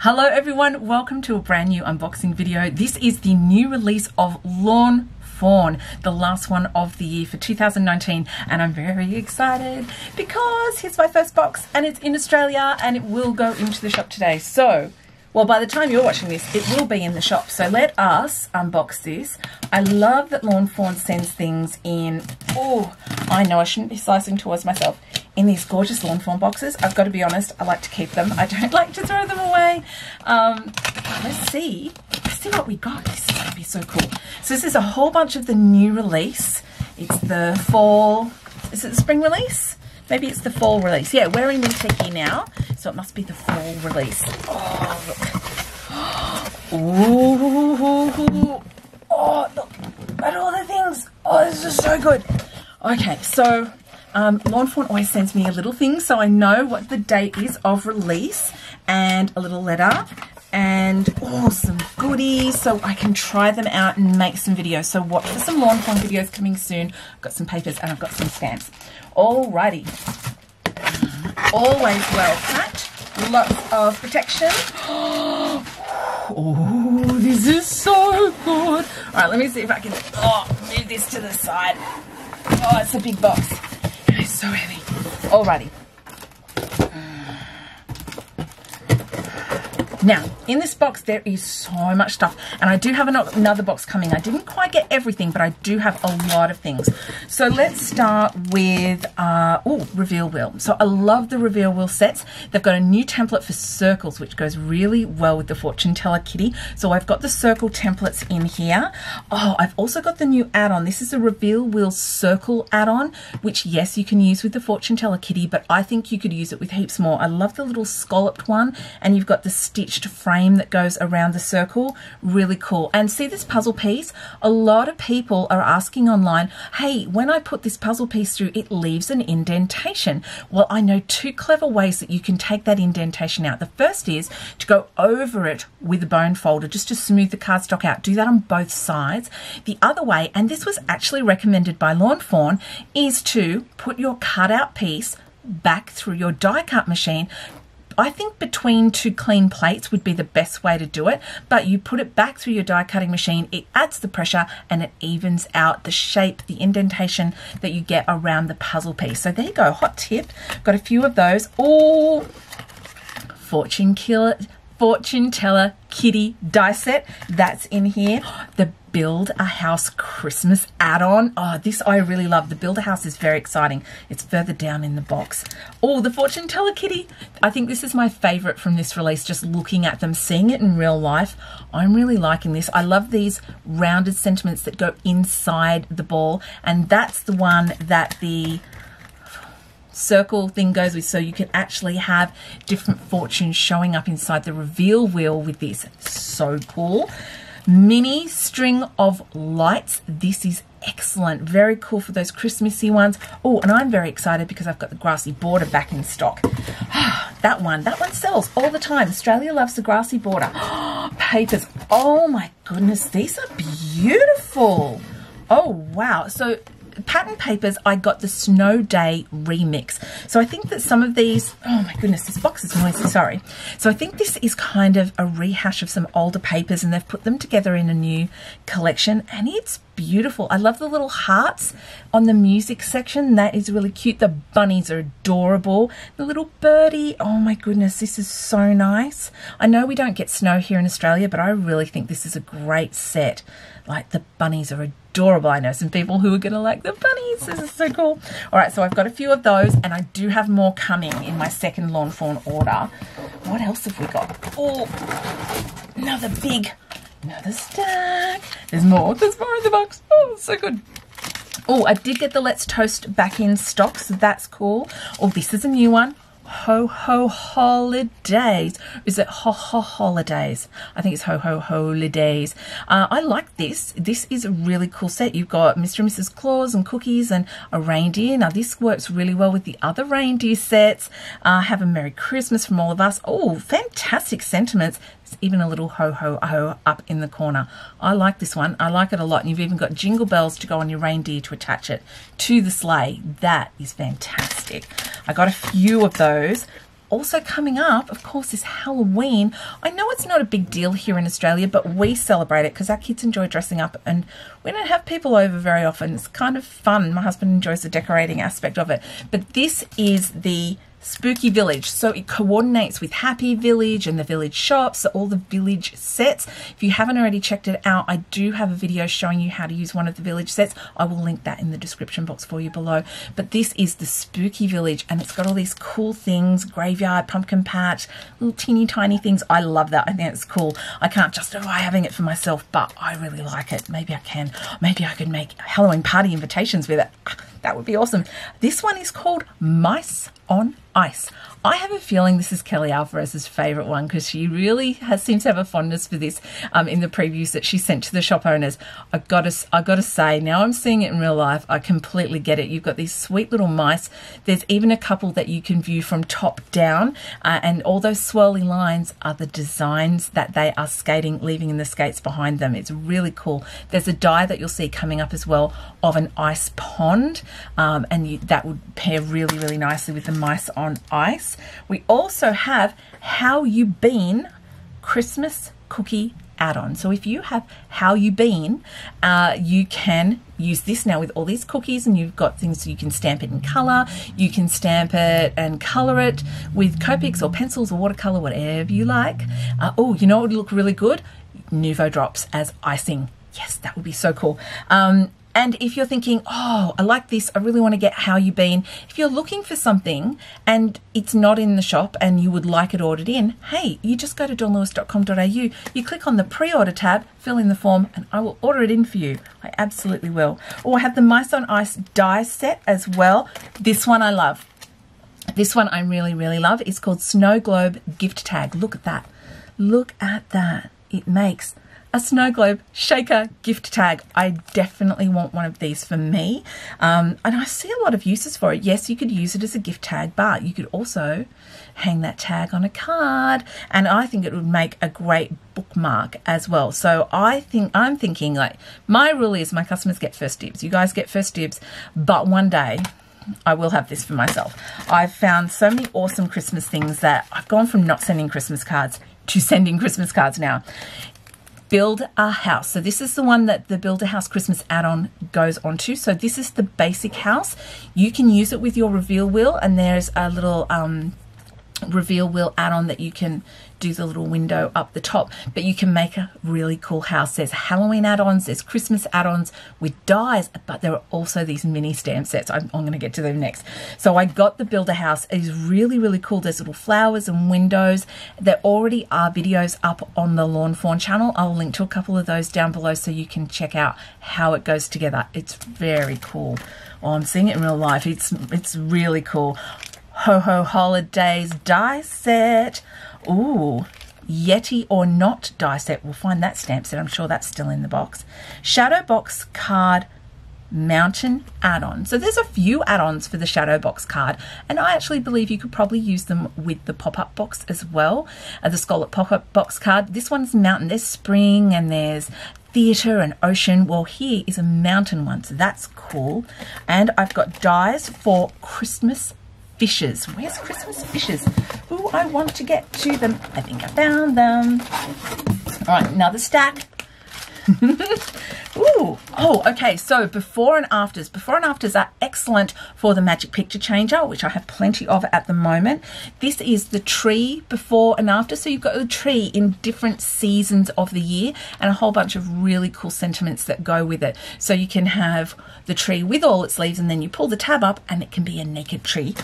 Hello everyone, welcome to a brand new unboxing video. This is the new release of Fawn, the last one of the year for 2019, and I'm very excited because here's my first box and it's in Australia and it will go into the shop today. So, well, by the time you're watching this, it will be in the shop. So let us unbox this. I love that Fawn sends things in, oh, I know I shouldn't be slicing towards myself, in these gorgeous Fawn boxes. I've got to be honest, I like to keep them. I don't like to throw them away. Let's see what we got. This is going to be so cool. So this is a whole bunch of the new release. It's the fall, is it the spring release? Maybe it's the fall release. Yeah, we're in winter here now, so it must be the fall release. Oh, look. Ooh. Oh, look at all the things. Oh, this is so good. Okay, so Fawn always sends me a little thing so I know what the date is of release, and a little letter, and some goodies so I can try them out and make some videos. So watch for some Fawn videos coming soon. I've got some papers and I've got some stamps. Alrighty. Always well packed. Lots of protection. Oh, this is so good. Alright, let me see if I can move this to the side. Oh, it's a big box. It's so heavy. Alrighty. Now, in this box, there is so much stuff, and I do have another box coming. I didn't quite get everything, but I do have a lot of things. So let's start with, reveal wheel. So I love the reveal wheel sets. They've got a new template for circles, which goes really well with the fortune teller kitty. So I've got the circle templates in here. Oh, I've also got the new add-on. This is a reveal wheel circle add-on, which, yes, you can use with the fortune teller kitty, but I think you could use it with heaps more. I love the little scalloped one, and you've got the stitched frame that goes around the circle. Really cool. And see this puzzle piece? A lot of people are asking online, hey, when I put this puzzle piece through, it leaves an indentation. Well, I know two clever ways that you can take that indentation out. The first is to go over it with a bone folder just to smooth the cardstock out. Do that on both sides. The other way, and this was actually recommended by Fawn, is to put your cutout piece back through your die cut machine. I think between two clean plates would be the best way to do it, but you put it back through your die cutting machine, it adds the pressure and it evens out the shape, the indentation that you get around the puzzle piece. So there you go, hot tip. Got a few of those. Oh, fortune teller kitty die set, that's in here. The Build a House Christmas add-on. Oh, this I really love. The Build a House is very exciting. It's further down in the box. Oh, the fortune teller kitty. I think this is my favorite from this release, just looking at them, seeing it in real life. I'm really liking this. I love these rounded sentiments that go inside the ball, and that's the one that the circle thing goes with, so you can actually have different fortunes showing up inside the reveal wheel with this. So cool. Mini string of lights. This is excellent. Very cool for those Christmassy ones. Oh, and I'm very excited because I've got the grassy border back in stock. That one sells all the time. Australia loves the grassy border. Papers. Oh my goodness, these are beautiful. Oh wow. So pattern papers, I got the Snow Day remix. So I think that some of these, oh my goodness, this box is noisy, sorry. So I think this is kind of a rehash of some older papers, and they've put them together in a new collection, and it's beautiful. I love the little hearts on the music section. That is really cute. The bunnies are adorable. The little birdie, oh my goodness, this is so nice. I know we don't get snow here in Australia, but I really think this is a great set. Like, the bunnies are adorable. I know some people who are going to like the bunnies. This is so cool. All right, so I've got a few of those, and I do have more coming in my second Fawn order. What else have we got? Oh, another stack. There's more in the box. Oh, so good. Oh, I did get the Let's Toast back in stock, so that's cool. Oh, this is a new one. Ho Ho Holidays. Is it Ho Ho Holidays? I think it's Ho Ho Holidays. I like this. This is a really cool set. You've got Mr. and Mrs. Claus and cookies and a reindeer. Now this works really well with the other reindeer sets. Have a Merry Christmas from all of us. Oh, fantastic sentiments. There's even a little ho ho ho up in the corner. I like this one. I like it a lot. And you've even got jingle bells to go on your reindeer to attach it to the sleigh. That is fantastic. I got a few of those. also coming up, of course, is Halloween. I know it's not a big deal here in Australia, but we celebrate it because our kids enjoy dressing up and we don't have people over very often. It's kind of fun. My husband enjoys the decorating aspect of it. But this is the Spooky Village, so it coordinates with Happy Village and the village shops, so all the village sets. If you haven't already checked it out, I do have a video showing you how to use one of the village sets. I will link that in the description box for you below. But this is the Spooky Village and it's got all these cool things, graveyard, pumpkin patch, little teeny tiny things. I love that. I think it's cool. I can't justify having it for myself, but I really like it. Maybe I can. Maybe I could make Halloween party invitations with it. That would be awesome. This one is called Mice on Ice. I have a feeling this is Kelly Alvarez's favourite one because she really seems to have a fondness for this in the previews that she sent to the shop owners. I gotta say, now I'm seeing it in real life, I completely get it. You've got these sweet little mice. There's even a couple that you can view from top down and all those swirly lines are the designs that they are skating, leaving in the skates behind them. It's really cool. There's a die that you'll see coming up as well of an ice pond and that would pair really, really nicely with the mice on ice. We also have How You Been Christmas Cookie add-on. So if you have How You Been, you can use this now with all these cookies and you've got things so you can stamp it in colour, you can stamp it and colour it with Copics or pencils or watercolour, whatever you like. Oh, you know what would look really good? Nouveau drops as icing. Yes, that would be so cool. And if you're thinking, oh, I like this, I really want to get How You Been. If you're looking for something and it's not in the shop and you would like it ordered in, hey, you just go to dawnlewis.com.au, you click on the pre-order tab, fill in the form, and I will order it in for you. I absolutely will. Or I have the Mice on Ice die set as well. This one I love. This one I really, really love. It's called Snow Globe Gift Tag. Look at that. Look at that. It makes a snow globe shaker gift tag. I definitely want one of these for me. And I see a lot of uses for it. Yes, you could use it as a gift tag, but you could also hang that tag on a card. And I think it would make a great bookmark as well. So I'm thinking like, my rule is my customers get first dibs. You guys get first dibs, but one day I will have this for myself. I've found so many awesome Christmas things that I've gone from not sending Christmas cards to sending Christmas cards now. Build a House. So this is the one that the Build a House Christmas add-on goes onto. So this is the basic house. You can use it with your reveal wheel and there's a little reveal wheel add-on that you can do the little window up the top, but you can make a really cool house. There's Halloween add-ons, there's Christmas add-ons with dies, but there are also these mini stamp sets. I'm going to get to them next. So I got the Build a House. It is really, really cool. There's little flowers and windows. There already are videos up on the Lawn Fawn channel. I'll link to a couple of those down below so you can check out how it goes together. It's very cool. Oh, I'm seeing it in real life. It's really cool. Ho Ho Holidays die set. Ooh, Yeti or Not die set. We'll find that stamp set. I'm sure that's still in the box. Shadow Box card mountain add-on. So there's a few add-ons for the Shadow Box card, and I actually believe you could probably use them with the pop-up box as well. The Scallop pop-up box card. This one's mountain. There's spring and there's theatre and ocean. Well, here is a mountain one, so that's cool. And I've got dies for Christmas fishes. Where's Christmas fishes? Ooh, I want to get to them. I think I found them. All right, another stack. Ooh, oh, okay, so before and afters. Before and afters are excellent for the Magic Picture Changer, which I have plenty of at the moment. This is the tree before and after. So you've got the tree in different seasons of the year and a whole bunch of really cool sentiments that go with it. So you can have the tree with all its leaves and then you pull the tab up and it can be a naked tree.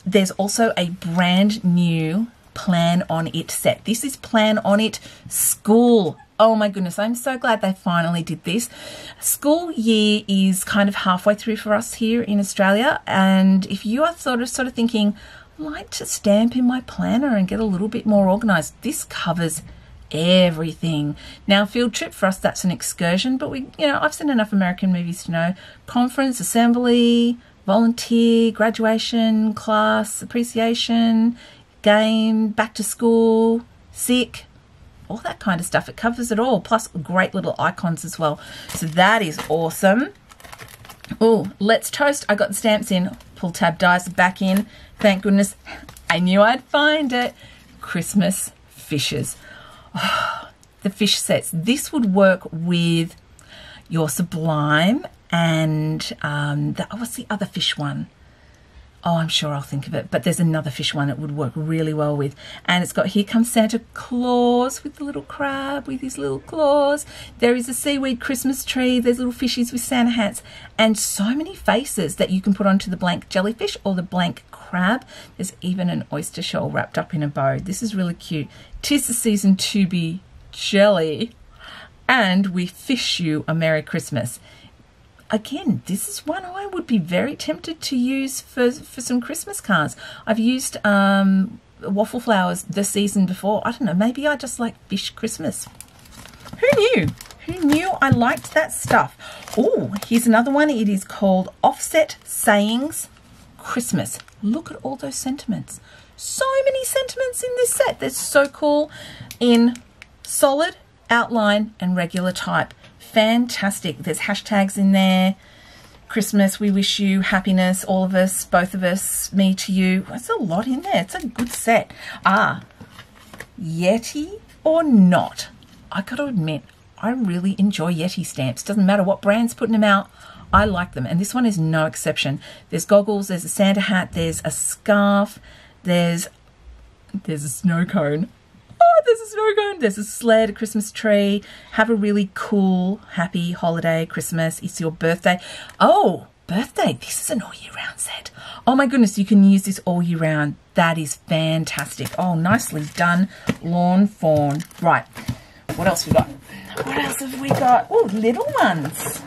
There's also a brand new Plan On It set. This is Plan On It School. Oh my goodness, I'm so glad they finally did this. School year is kind of halfway through for us here in Australia, and if you are sort of thinking, I'd like to stamp in my planner and get a little bit more organized, this covers everything. Now, field trip for us, that's an excursion, but I've seen enough American movies to know conference, assembly, volunteer, graduation, class, appreciation, game, back to school, sick, all that kind of stuff. It covers it all, plus great little icons as well. So that is awesome. Oh, Let's Toast. I got the stamps in. pull tab dies back in. Thank goodness. I knew I'd find it. Christmas fishes. Oh, the fish sets. This would work with your Sublime and what's the other fish one? Oh, I'm sure I'll think of it. But there's another fish one that would work really well with. And it's got Here Comes Santa Claus with the little crab with his little claws. There is a seaweed Christmas tree. There's little fishies with Santa hats. And so many faces that you can put onto the blank jellyfish or the blank crab. There's even an oyster shell wrapped up in a bow. This is really cute. 'Tis the season to be jelly. And we fish you a Merry Christmas. Again, this is one I would be very tempted to use for some Christmas cards. I've used waffle flowers the season before. I don't know, maybe I just like fish Christmas. Who knew? Who knew I liked that stuff? Oh, here's another one. It is called Offset Sayings Christmas. Look at all those sentiments. So many sentiments in this set. They're so cool in solid, outline, and regular type. Fantastic. There's hashtags in there. Christmas, we wish you happiness, all of us, both of us, me to you. There's a lot in there. It's a good set. Yeti or not, I got to admit, I really enjoy Yeti stamps. Doesn't matter what brand's putting them out, I like them. And this one is no exception. There's goggles, there's a Santa hat, there's a scarf, there's a snow cone. There's a snow cone, there's a sled, a Christmas tree. Have a really cool, happy holiday, Christmas. It's your birthday. Oh, birthday. This is an all year round set. Oh my goodness, you can use this all year round. That is fantastic. Oh, nicely done, Lawn Fawn. Right, what else we got? What else have we got? Oh, little ones.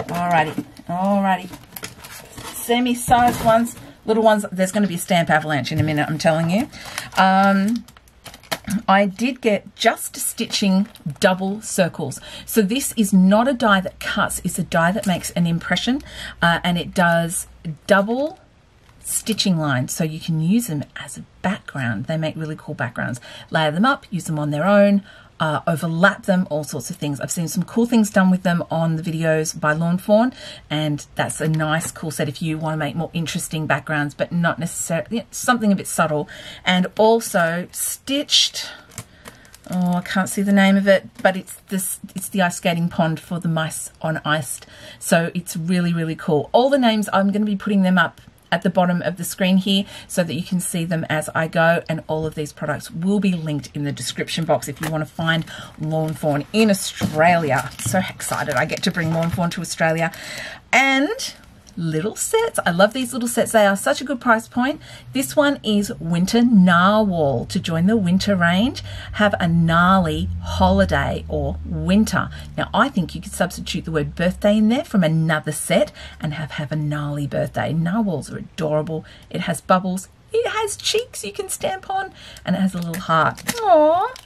Alrighty. Semi-sized ones, little ones. There's going to be a stamp avalanche in a minute, I'm telling you. I did get Just Stitching double circles. So this is not a die that cuts, it's a die that makes an impression, and it does double stitching lines, so you can use them as a background. They make really cool backgrounds. Layer them up, use them on their own, overlap them, all sorts of things. I've seen some cool things done with them on the videos by Lawn Fawn, and that's a nice cool set if you want to make more interesting backgrounds, but not necessarily, something a bit subtle. And also stitched, oh, I can't see the name of it, but it's the ice skating pond for the mice on ice. So it's really, really cool. All the names, I'm going to be putting them up at the bottom of the screen here so that you can see them as I go, and all of these products will be linked in the description box if you want to find Lawn Fawn in Australia. So excited I get to bring Lawn Fawn to Australia. And little sets. I love these little sets. They are such a good price point. This one is Winter Narwhal. To join the winter range, have a gnarly holiday or winter. Now, I think you could substitute the word birthday in there from another set and have a gnarly birthday. Narwhals are adorable. It has bubbles. It has cheeks you can stamp on, and it has a little heart. Aww.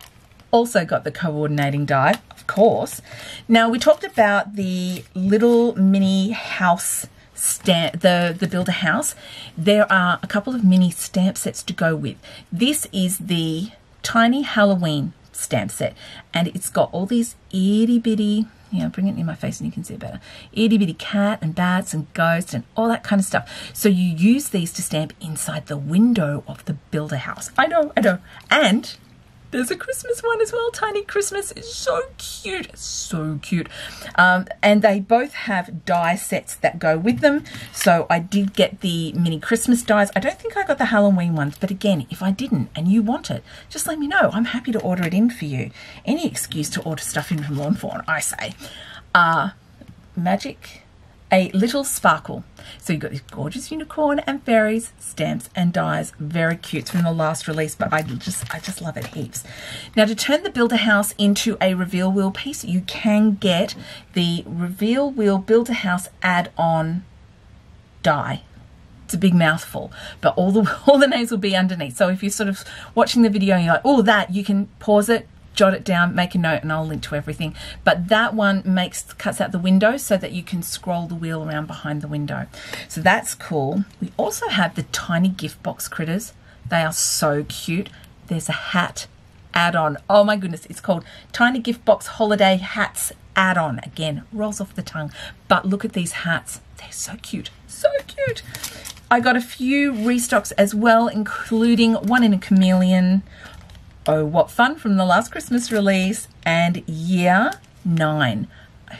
Also got the coordinating die, of course. Now, we talked about the little mini house stamp, the Build a House. There are a couple of mini stamp sets to go with. This is the Tiny Halloween stamp set, and it's got all these itty bitty, bring it in my face and you can see it better, itty bitty cat and bats and ghosts and all that kind of stuff. So you use these to stamp inside the window of the Build a House. I know. And there's a Christmas one as well. Tiny Christmas is so cute. So cute. And they both have die sets that go with them. So I did get the mini Christmas dies. I don't think I got the Halloween ones. But again, if I didn't and you want it, just let me know. I'm happy to order it in for you. Any excuse to order stuff in from Lawn Fawn, I say. Magic. A Little Sparkle. So you've got this gorgeous unicorn and fairies, stamps and dies. Very cute. It's from the last release, but I just love it heaps. Now, to turn the Build a House into a Reveal Wheel piece, you can get the Reveal Wheel Build a House add-on die. It's a big mouthful, but all the names will be underneath. So if you're sort of watching the video and you're like, oh, that, you can pause it, jot it down, make a note, and I'll link to everything. But that one cuts out the window so that you can scroll the wheel around behind the window. So that's cool. We also have the tiny gift box critters. They are so cute. There's a hat add-on. Oh my goodness, it's called Tiny Gift Box Holiday Hats Add-on. Again, rolls off the tongue. But look at these hats. They're so cute. So cute. I got a few restocks as well, including one in a chameleon. Oh, what fun, from the last Christmas release, and Year 9.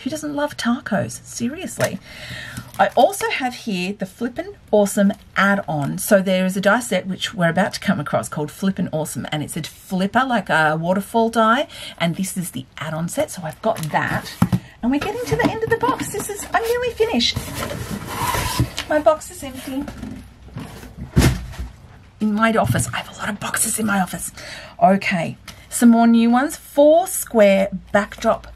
Who doesn't love tacos? Seriously. I also have here the Flippin' Awesome add-on. So there is a die set which we're about to come across called Flippin' Awesome, and it's a flipper, like a waterfall die, and this is the add-on set. So I've got that, and we're getting to the end of the box. I'm nearly finished. My box is empty. In my office, I have a lot of boxes in my office. Okay, some more new ones. 4 square backdrop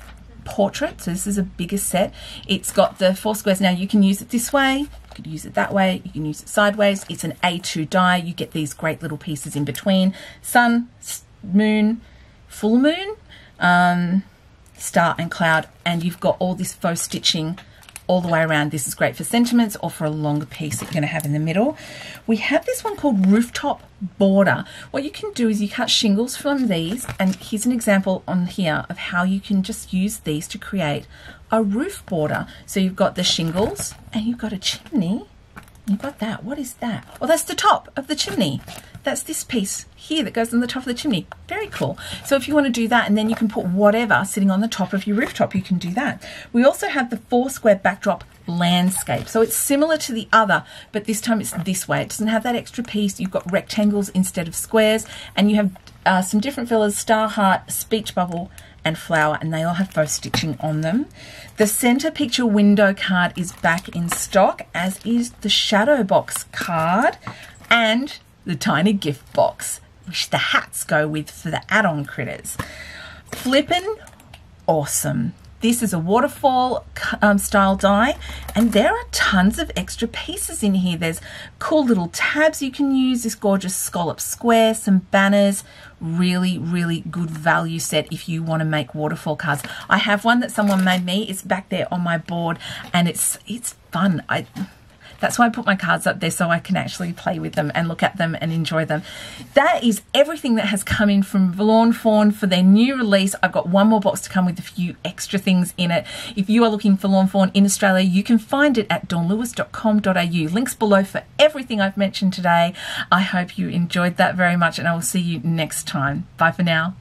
portrait. So this is a bigger set. It's got the 4 squares. Now you can use it this way, you could use it that way, you can use it sideways. It's an A2 die. You get these great little pieces in between: sun, moon, full moon, star and cloud, and you've got all this faux stitching all the way around. This is great for sentiments or for a longer piece that you're going to have in the middle. We have this one called Rooftop Border. What you can do is you cut shingles from these, and here's an example on here of how you can just use these to create a roof border. So you've got the shingles and you've got a chimney. You've got that. What is that? Well, that's the top of the chimney. That's this piece here that goes on the top of the chimney. Very cool. So if you want to do that, and then you can put whatever sitting on the top of your rooftop, you can do that. We also have the 4 square backdrop landscape. So it's similar to the other, but this time it's this way. It doesn't have that extra piece. You've got rectangles instead of squares, and you have some different fillers: star, heart, speech bubble, and flower, and they all have faux stitching on them. The center picture window card is back in stock, as is the shadow box card and the tiny gift box, which the hats go with for the add-on critters. Flippin' Awesome. This is a waterfall style die, and there are tons of extra pieces in here. There's cool little tabs you can use, this gorgeous scallop square, some banners. Really, really good value set if you want to make waterfall cards. I have one that someone made me. It's back there on my board, and it's fun. That's why I put my cards up there, so I can actually play with them and look at them and enjoy them. That is everything that has come in from Fawn for their new release. I've got one more box to come with a few extra things in it. If you are looking for Fawn in Australia, you can find it at dawnlewis.com.au. Links below for everything I've mentioned today. I hope you enjoyed that very much, and I will see you next time. Bye for now.